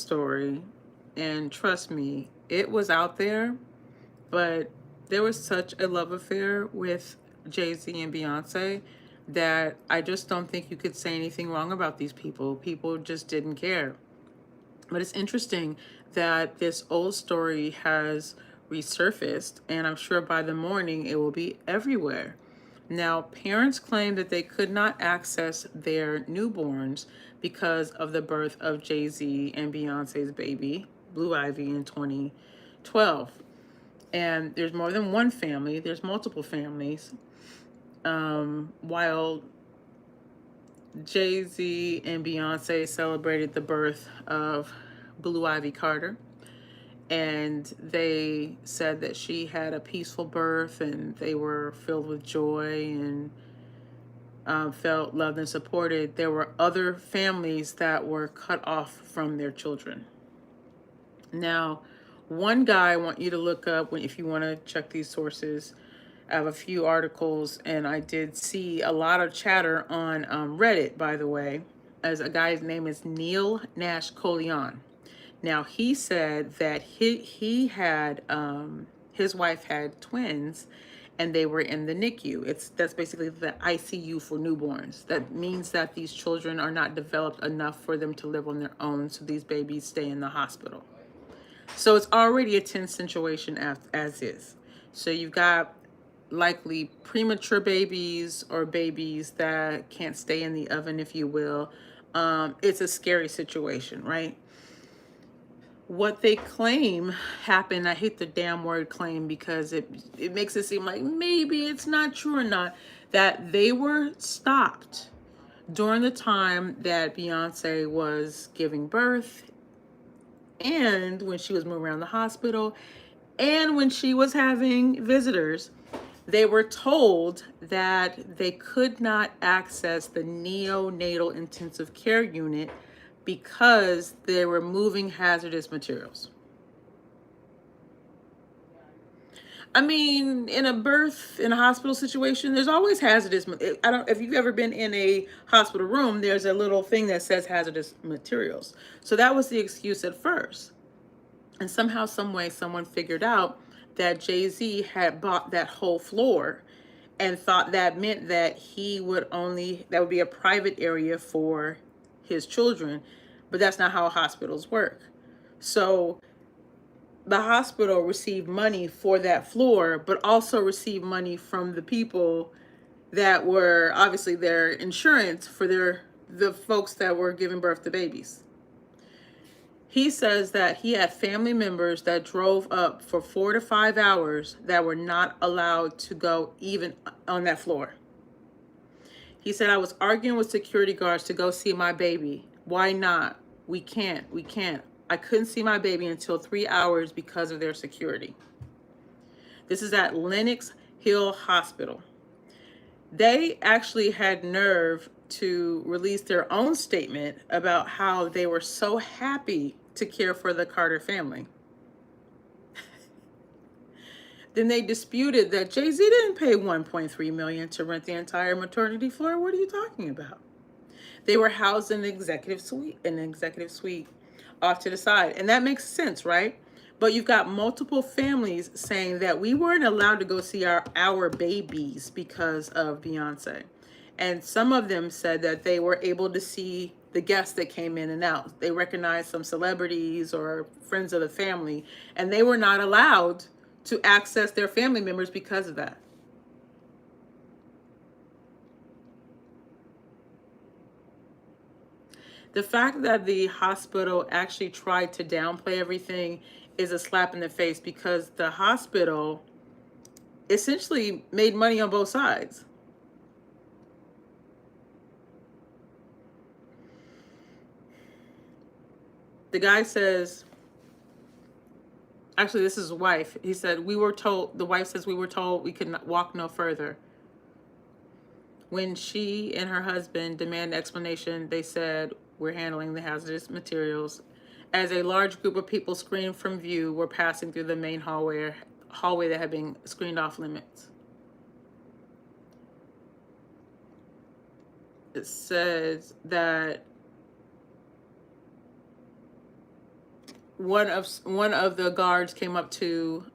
story, and trust me, it was out there, but there was such a love affair with Jay-Z and Beyonce that I just don't think you could say anything wrong about these people. People just didn't care. But it's interesting that this old story has resurfaced, and I'm sure by the morning it will be everywhere. Now, parents claim that they could not access their newborns because of the birth of Jay-Z and Beyonce's baby, Blue Ivy, in 2012. And there's more than one family, there's multiple families. While Jay-Z and Beyonce celebrated the birth of Blue Ivy Carter, and they said that she had a peaceful birth and they were filled with joy and felt loved and supported. There were other families that were cut off from their children. Now, one guy I want you to look up if you want to check these sources. I have a few articles, and I did see a lot of chatter on Reddit, by the way, as a guy's name is Neil Nash-Coulon. Now, he said that he had, his wife had twins, and they were in the NICU. That's basically the ICU for newborns. That means that these children are not developed enough for them to live on their own, so these babies stay in the hospital. So it's already a tense situation as is. So you've got likely premature babies or babies that can't stay in the oven, if you will. It's a scary situation, right? What they claim happened, I hate the damn word claim because it makes it seem like maybe it's not true or not, that they were stopped during the time that Beyonce was giving birth, and when she was moving around the hospital, and when she was having visitors. They were told that they could not access the Neonatal Intensive Care Unit because they were moving hazardous materials. I mean, in a hospital situation, there's always hazardous. If you've ever been in a hospital room, there's a little thing that says hazardous materials. So that was the excuse at first. And somehow, some way, someone figured out that Jay-Z had bought that whole floor and thought that meant that that would be a private area for his children, but that's not how hospitals work. So the hospital received money for that floor, but also received money from the people that were obviously their insurance for the folks that were giving birth to babies. He says that he had family members that drove up for 4 to 5 hours that were not allowed to go even on that floor. He said, I was arguing with security guards to go see my baby. Why not? We can't. I couldn't see my baby until 3 hours because of their security. This is at Lenox Hill Hospital. They actually had nerve to release their own statement about how they were so happy to care for the Carter family. Then they disputed that Jay-Z didn't pay $1.3 million to rent the entire maternity floor. What are you talking about? They were housed in an executive suite off to the side. And that makes sense, right? But you've got multiple families saying that we weren't allowed to go see our babies because of Beyonce. And some of them said that they were able to see the guests that came in and out. They recognized some celebrities or friends of the family, and they were not allowed to access their family members because of that. The fact that the hospital actually tried to downplay everything is a slap in the face, because the hospital essentially made money on both sides. The guy says, actually, this is his wife. He said, the wife says, we were told we could not walk no further. When she and her husband demanded explanation, they said, we're handling the hazardous materials. As a large group of people screened from view were passing through the main hallway that had been screened off limits. It says that one of the guards came up to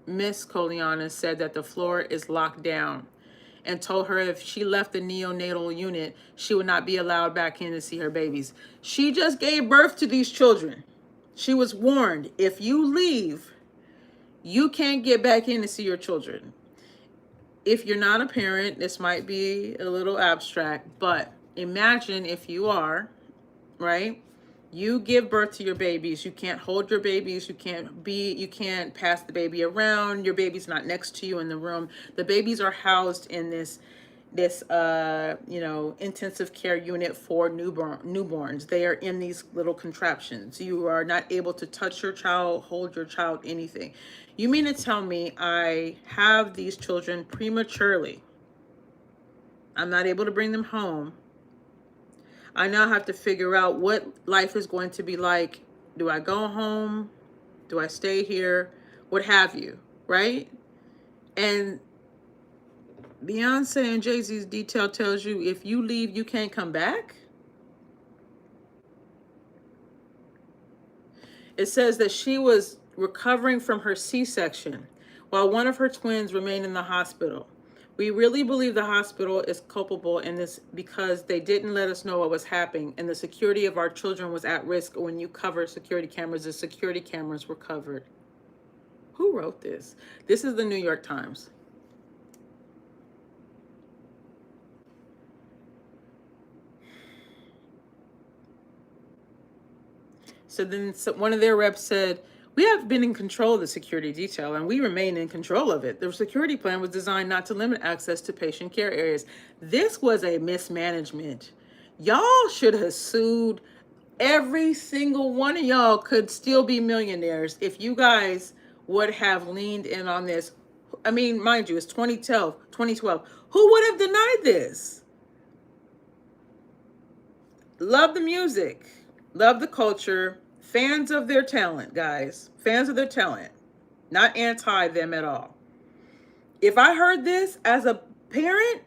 Miss Coulion and said that the floor is locked down, and told her if she left the neonatal unit, she would not be allowed back in to see her babies. She just gave birth to these children. She was warned, if you leave, you can't get back in to see your children. If you're not a parent, this might be a little abstract, but imagine if you are, right? You give birth to your babies. You can't hold your babies. You can't pass the baby around. Your baby's not next to you in the room. The babies are housed in this intensive care unit for newborns. They are in these little contraptions. You are not able to touch your child, hold your child, anything. You mean to tell me I have these children prematurely? I'm not able to bring them home. I now have to figure out what life is going to be like. Do I go home? Do I stay here? What have you, right? And Beyonce and Jay-Z's detail tells you if you leave, you can't come back. It says that she was recovering from her C-section while one of her twins remained in the hospital. We really believe the hospital is culpable in this because they didn't let us know what was happening, and the security of our children was at risk. When you cover security cameras, the security cameras were covered. Who wrote this? This is the New York Times. So then one of their reps said, we have been in control of the security detail and we remain in control of it. The security plan was designed not to limit access to patient care areas. This was a mismanagement. Y'all should have sued. Every single one of y'all could still be millionaires if you guys would have leaned in on this. I mean, mind you, it's 2012. Who would have denied this? Love the music. Love the culture. Fans of their talent, guys. Fans of their talent. Not anti them at all. If I heard this as a parent,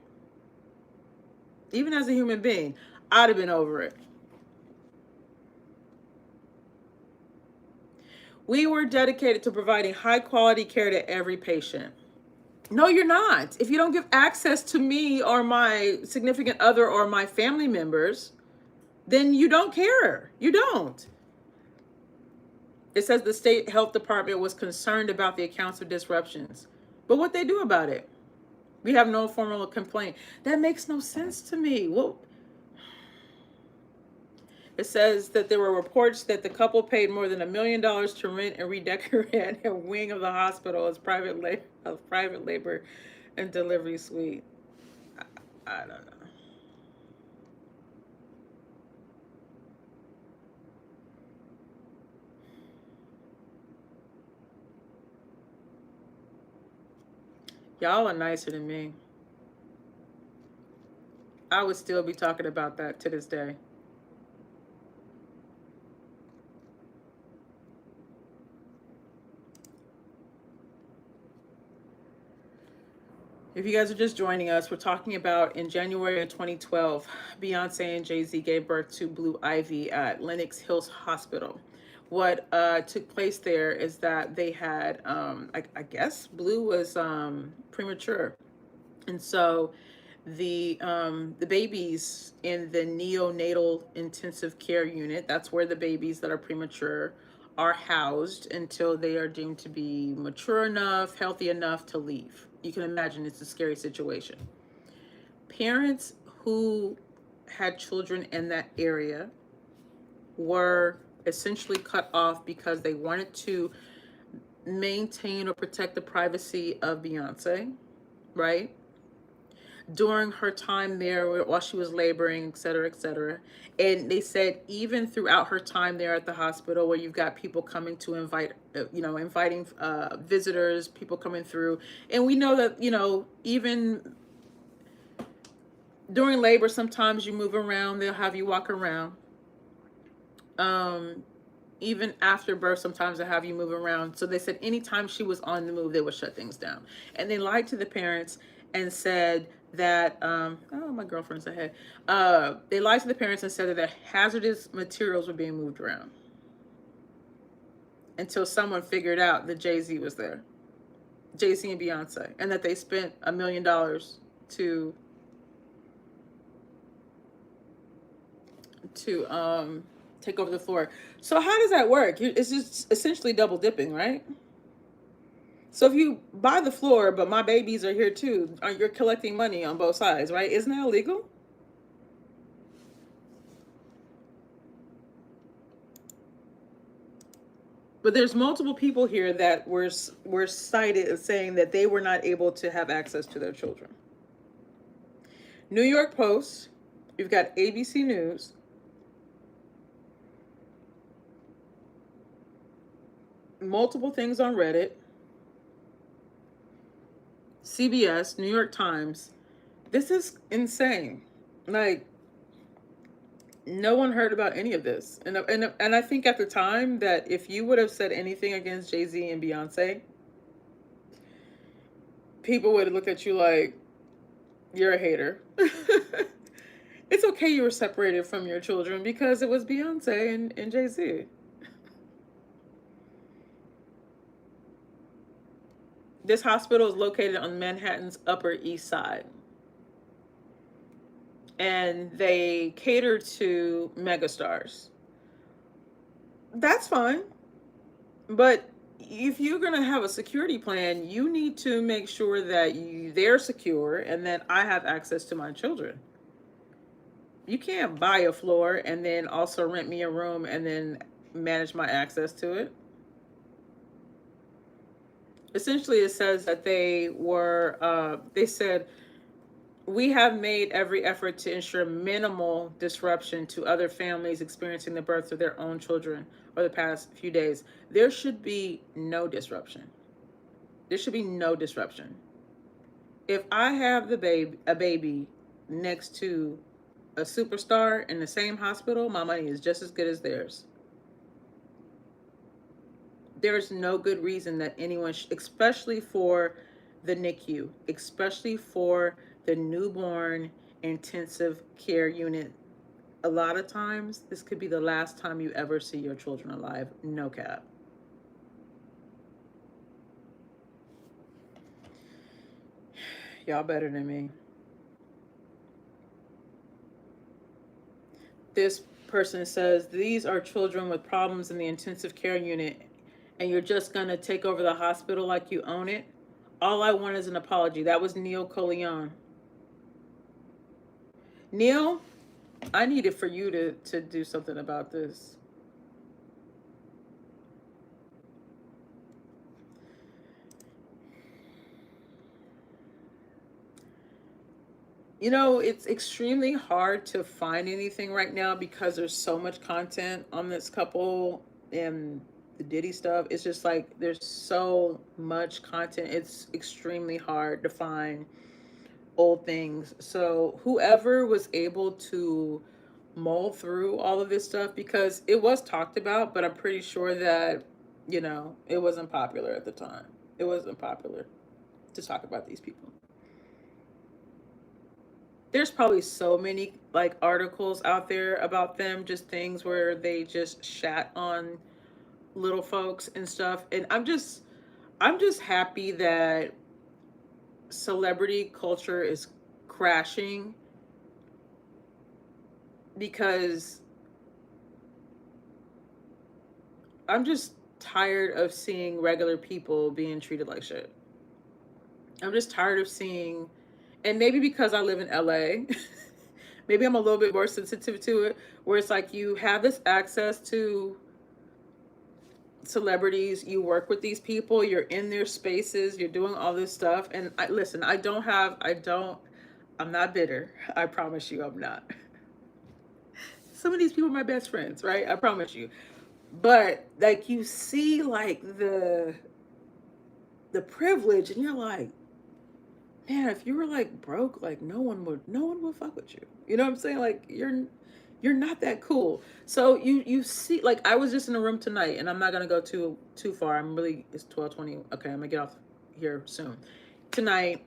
even as a human being, I'd have been over it. We were dedicated to providing high quality care to every patient. No, you're not. If you don't give access to me or my significant other or my family members, then you don't care. You don't. It says the state health department was concerned about the accounts of disruptions. But what they do about it? We have no formal complaint. That makes no sense to me. Well, it says that there were reports that the couple paid more than $1 million to rent and redecorate a wing of the hospital as private labor and delivery suite. I don't know. Y'all are nicer than me. I would still be talking about that to this day. If you guys are just joining us, we're talking about in January of 2012, Beyonce and Jay-Z gave birth to Blue Ivy at Lenox Hill Hospital. What took place there is that they had, I guess, Blue was premature, and so the babies in the Neonatal Intensive Care Unit, that's where the babies that are premature are housed until they are deemed to be mature enough, healthy enough to leave. You can imagine it's a scary situation. Parents who had children in that area were essentially cut off because they wanted to maintain or protect the privacy of Beyonce, right? During her time there, while she was laboring, et cetera, et cetera. And they said even throughout her time there at the hospital, where you've got people coming to inviting visitors, people coming through. And we know that, even during labor, sometimes you move around, they'll have you walk around. Even after birth, sometimes they have you move around. So they said anytime she was on the move, they would shut things down. And they lied to the parents and said that, oh, my girlfriend's ahead. They lied to the parents and said that the hazardous materials were being moved around. until someone figured out that Jay-Z was there. Jay-Z and Beyonce, and that they spent $1 million to take over the floor. So how does that work? It's just essentially double dipping, right? So if you buy the floor, but my babies are here too, you're collecting money on both sides, right? Isn't that illegal? But there's multiple people here that were cited as saying that they were not able to have access to their children. New York Post, you've got ABC News, multiple things on Reddit, CBS, New York Times. This is insane. Like, no one heard about any of this. And I think at the time that if you would have said anything against Jay-Z and Beyonce, people would have looked at you like, you're a hater. It's okay you were separated from your children because it was Beyonce and Jay-Z. This hospital is located on Manhattan's Upper East Side. And they cater to megastars. That's fine. But if you're going to have a security plan, you need to make sure that they're secure and that I have access to my children. You can't buy a floor and then also rent me a room and then manage my access to it. Essentially, it says that they said, we have made every effort to ensure minimal disruption to other families experiencing the birth of their own children over the past few days. There should be no disruption. There should be no disruption. If I have a baby next to a superstar in the same hospital, my money is just as good as theirs. There's no good reason that anyone, especially for the NICU, especially for the newborn intensive care unit, a lot of times this could be the last time you ever see your children alive. No cap. Y'all better than me. This person says, these are children with problems in the intensive care unit, and you're just gonna take over the hospital like you own it? All I want is an apology. That was Nash-Coulon. Neil, I need it for you to do something about this. You know, it's extremely hard to find anything right now because there's so much content on this couple and the Diddy stuff. It's just like there's so much content. It's extremely hard to find old things. So whoever was able to mull through all of this stuff, because it was talked about, but I'm pretty sure that, you know, it wasn't popular at the time. It wasn't popular to talk about these people. There's probably so many like articles out there about them, just things where they just shat on little folks and stuff. And I'm just happy that celebrity culture is crashing, because I'm just tired of seeing regular people being treated like shit. I'm just tired of seeing, and maybe because I live in LA, maybe I'm a little bit more sensitive to it, where it's like you have this access to celebrities, you work with these people, you're in their spaces, you're doing all this stuff. And listen, I'm not bitter. I promise you I'm not. Some of these people are my best friends, right? I promise you. But like you see like the privilege and you're like, man, if you were like broke, like no one would fuck with you. You know what I'm saying? Like you're not that cool. So you see, like I was just in a room tonight, and I'm not gonna go too far. It's 12:20. Okay, I'm gonna get off here soon. Tonight,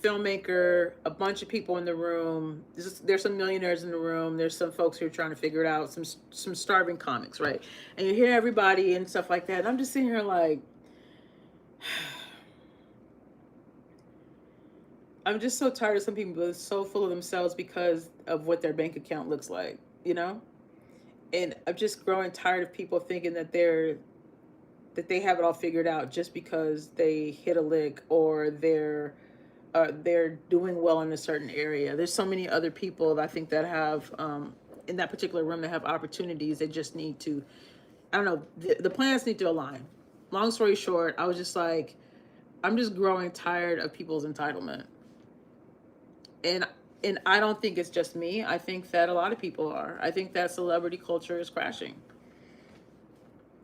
filmmaker, a bunch of people in the room. There's some millionaires in the room. There's some folks who are trying to figure it out. Some starving comics, right? And you hear everybody and stuff like that. And I'm just sitting here like, I'm just so tired of some people being so full of themselves because of what their bank account looks like, you know? And I'm just growing tired of people thinking that they have it all figured out just because they hit a lick or they're doing well in a certain area. There's so many other people that I think that have in that particular room that have opportunities. They just need to, I don't know, the planets need to align. Long story short, I was just like, I'm just growing tired of people's entitlement. And I don't think it's just me. I think that a lot of people are. I think that celebrity culture is crashing.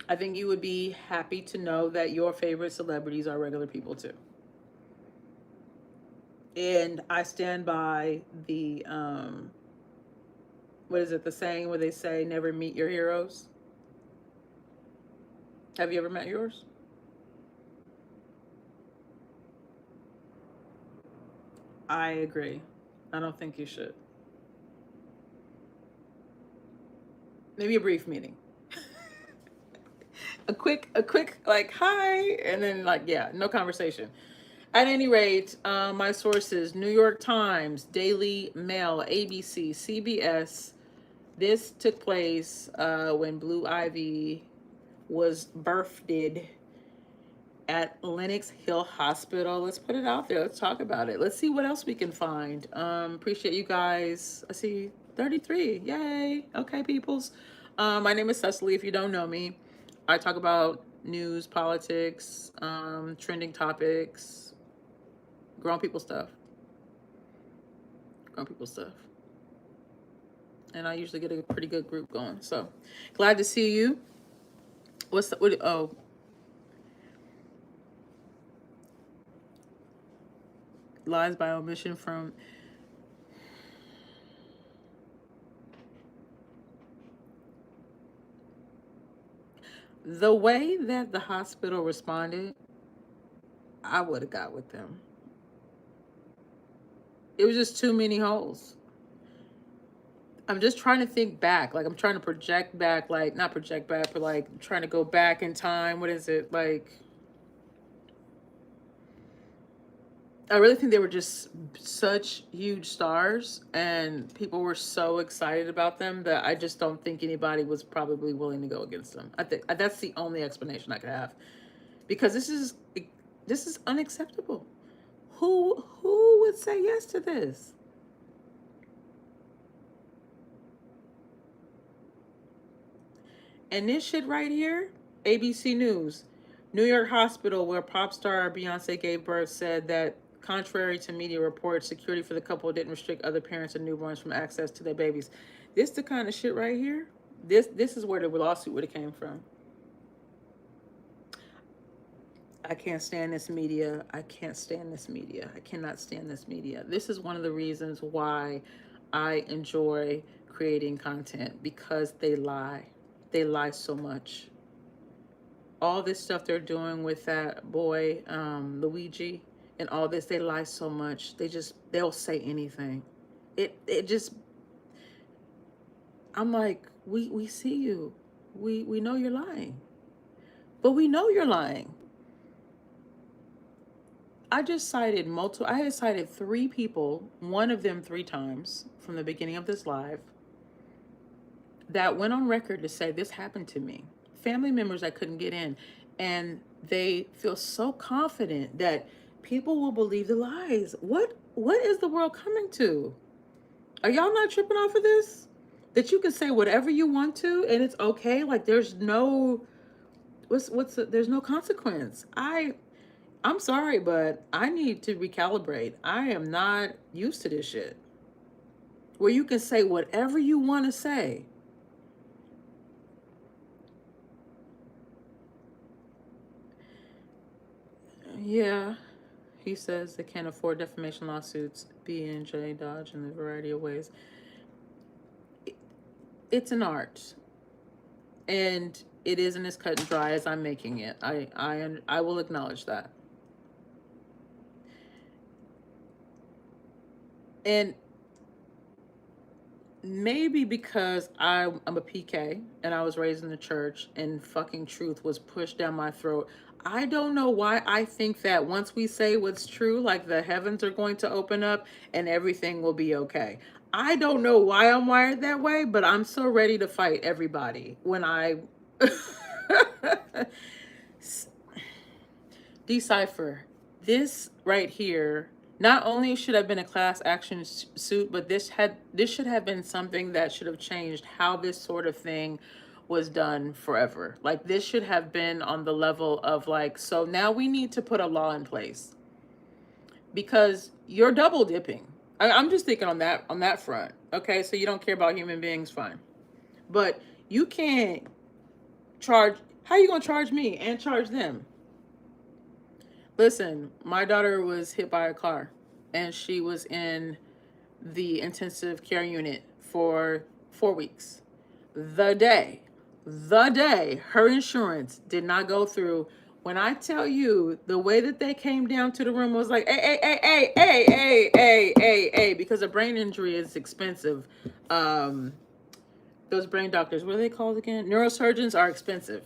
I think you would be happy to know that your favorite celebrities are regular people too. And I stand by the what is it, the saying where they say never meet your heroes? Have you ever met yours? I agree. I don't think you should. Maybe a brief meeting. A quick like hi, and then like yeah, no conversation. At any rate, my sources: New York Times, Daily Mail, ABC, CBS. This took place when Blue Ivy was birthed at Lenox Hill Hospital. Let's put it out there. Let's talk about it. Let's see what else we can find. Appreciate you guys. I see 33. Yay. Okay, peoples. My name is Cecily. If you don't know me, I talk about news, politics, trending topics, grown people stuff. Grown people stuff. And I usually get a pretty good group going. So glad to see you. What's the, what, oh, lies by omission from the way that the hospital responded. I would have got with them. It was just too many holes. I'm just trying to think back. Like I'm trying to project back, like not project back, but like trying to go back in time. What is it? Like I really think they were just such huge stars and people were so excited about them that I just don't think anybody was probably willing to go against them. I think that's the only explanation I could have. Because this is unacceptable. Who would say yes to this? And this shit right here, ABC News, New York hospital where pop star Beyonce gave birth said that contrary to media reports, security for the couple didn't restrict other parents and newborns from access to their babies. This the kind of shit right here. This is where the lawsuit would have came from. I can't stand this media. I can't stand this media. I cannot stand this media. This is one of the reasons why I enjoy creating content because they lie. They lie so much. All this stuff they're doing with that boy, Luigi, and all this, they lie so much. They'll say anything. It just, I'm like, we see you. We know you're lying. But we know you're lying. I had cited 3 people, one of them 3 times from the beginning of this live, that went on record to say this happened to me. Family members that couldn't get in. And they feel so confident that people will believe the lies. What is the world coming to? Are y'all not tripping off of this? That you can say whatever you want to and it's okay? Like there's no there's no consequence. I'm sorry, but I need to recalibrate. I am not used to this shit. Where you can say whatever you want to say. Yeah, he says they can't afford defamation lawsuits. B&J dodge in a variety of ways. It's an art, and it isn't as cut and dry as I'm making it. I will acknowledge that. And maybe because I'm a PK and I was raised in the church and fucking truth was pushed down my throat. I don't know why I think that once we say what's true, like the heavens are going to open up and everything will be okay. I don't know why I'm wired that way, but I'm so ready to fight everybody when I decipher this right here. Not only should have been a class action suit, but this should have been something that should have changed how this sort of thing was done forever. Like this should have been on the level of like, so now we need to put a law in place because you're double dipping. I'm just thinking on that front. Okay, so you don't care about human beings, fine, but you can't charge. How are you gonna charge me and charge them? Listen, my daughter was hit by a car and she was in the intensive care unit for 4 weeks. The day her insurance did not go through. When I tell you the way that they came down to the room was like, hey, because a brain injury is expensive. Those brain doctors, what are they called again? Neurosurgeons are expensive.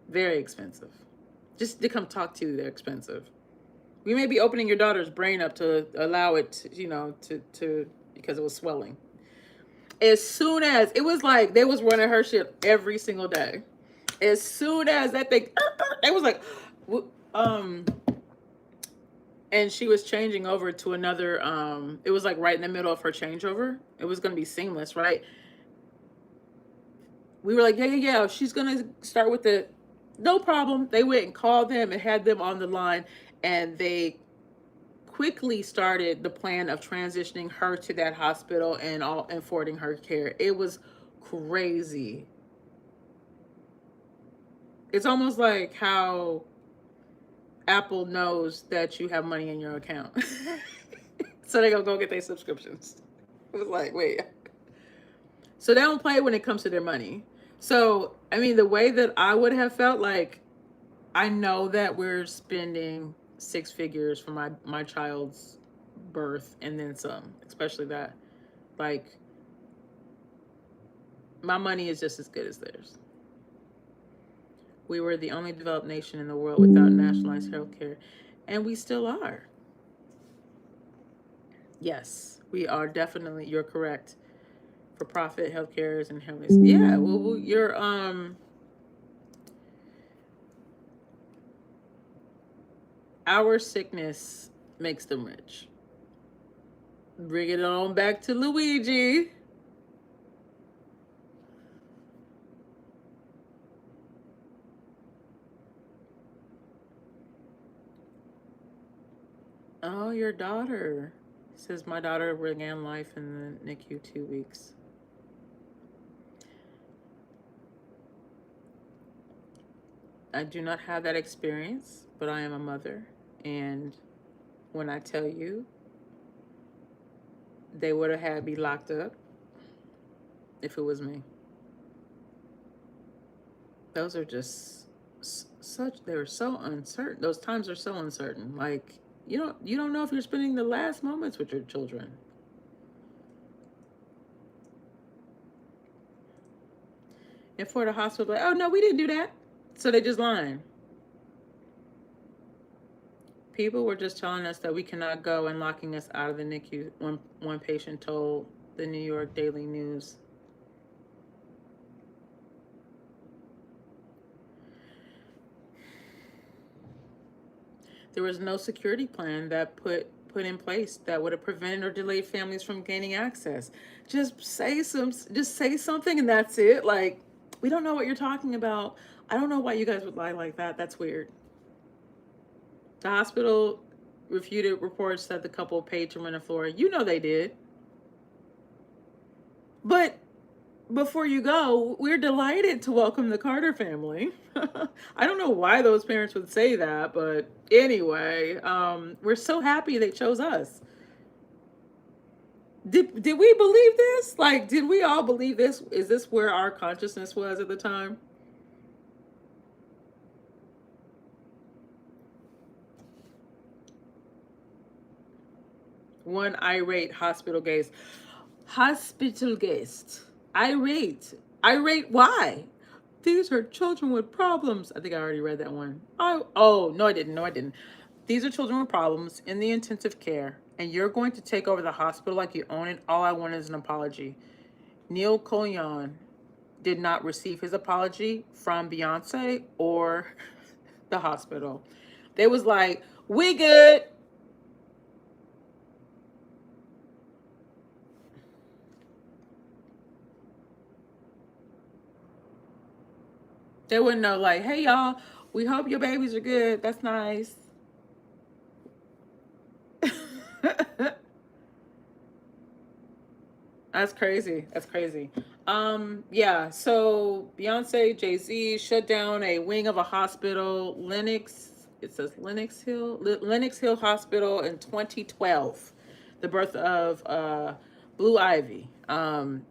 Very expensive. Just to come talk to you, they're expensive. We may be opening your daughter's brain up to allow it to, to because it was swelling. As soon as it was like they was running her shit every single day. As soon as that thing, they was like, and she was changing over to another. It was like right in the middle of her changeover. It was gonna be seamless, right? We were like, yeah. She's gonna start with the, no problem. They went and called them and had them on the line, and they quickly started the plan of transitioning her to that hospital and forwarding her care. It was crazy. It's almost like how Apple knows that you have money in your account. So they go get their subscriptions. It was like, wait. So they don't play when it comes to their money. So, I mean, the way that I would have felt, like, I know that we're spending 6 figures for my child's birth and then some, especially that. Like, my money is just as good as theirs. We were the only developed nation in the world without nationalized health care, and we still are. Yes, we are definitely, you're correct. For profit healthcare and health. Yeah, well, you're our sickness makes them rich. Bring it on back to Luigi. Oh, your daughter. Says my daughter began life in the NICU 2 weeks. I do not have that experience, but I am a mother. And when I tell you, they would have had me locked up if it was me. Those are just they were so uncertain. Those times are so uncertain. Like, you don't know if you're spending the last moments with your children. And for the hospital, like, oh no, we didn't do that. So they just lying. People were just telling us that we cannot go and locking us out of the NICU. One patient told the New York Daily News. There was no security plan that put in place that would have prevented or delayed families from gaining access. Just say something and that's it. Like, we don't know what you're talking about. I don't know why you guys would lie like that. That's weird. The hospital refuted reports that the couple paid to rent a floor. You know they did. But before you go, we're delighted to welcome the Carter family. I don't know why those parents would say that, but anyway, we're so happy they chose us. Did we believe this? Like, did we all believe this? Is this where our consciousness was at the time? One irate hospital guest. Hospital guest. Irate. Irate. Why? These are children with problems. I think I already read that one. Oh, no, I didn't. No, I didn't. These are children with problems in the intensive care, and you're going to take over the hospital like you own it. All I want is an apology. Nash-Coulon did not receive his apology from Beyonce or the hospital. They was like, we good. They wouldn't know, like, hey, y'all, we hope your babies are good. That's nice. That's crazy. That's crazy. Yeah, so Beyonce, Jay-Z shut down a wing of a hospital, it says Lenox Hill Hospital in 2012. The birth of Blue Ivy.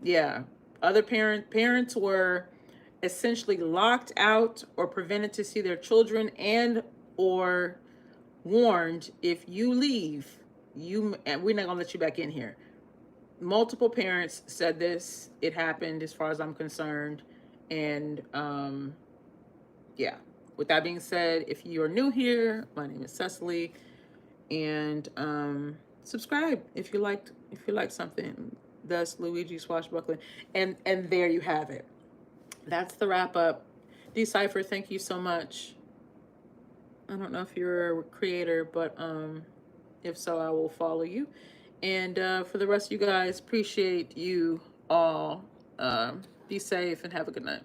Yeah. Other parents were essentially locked out or prevented to see their children and or warned, if you leave, we're not gonna let you back in here. Multiple parents said this. It happened, as far as I'm concerned. And yeah. With that being said, if you are new here, my name is Cecily, and subscribe if you like something. Thus, Luigi Swashbuckling, and there you have it. That's the wrap up. Decipher, thank you so much. I don't know if you're a creator, but if so, I will follow you. And for the rest of you guys, appreciate you all. Be safe and have a good night.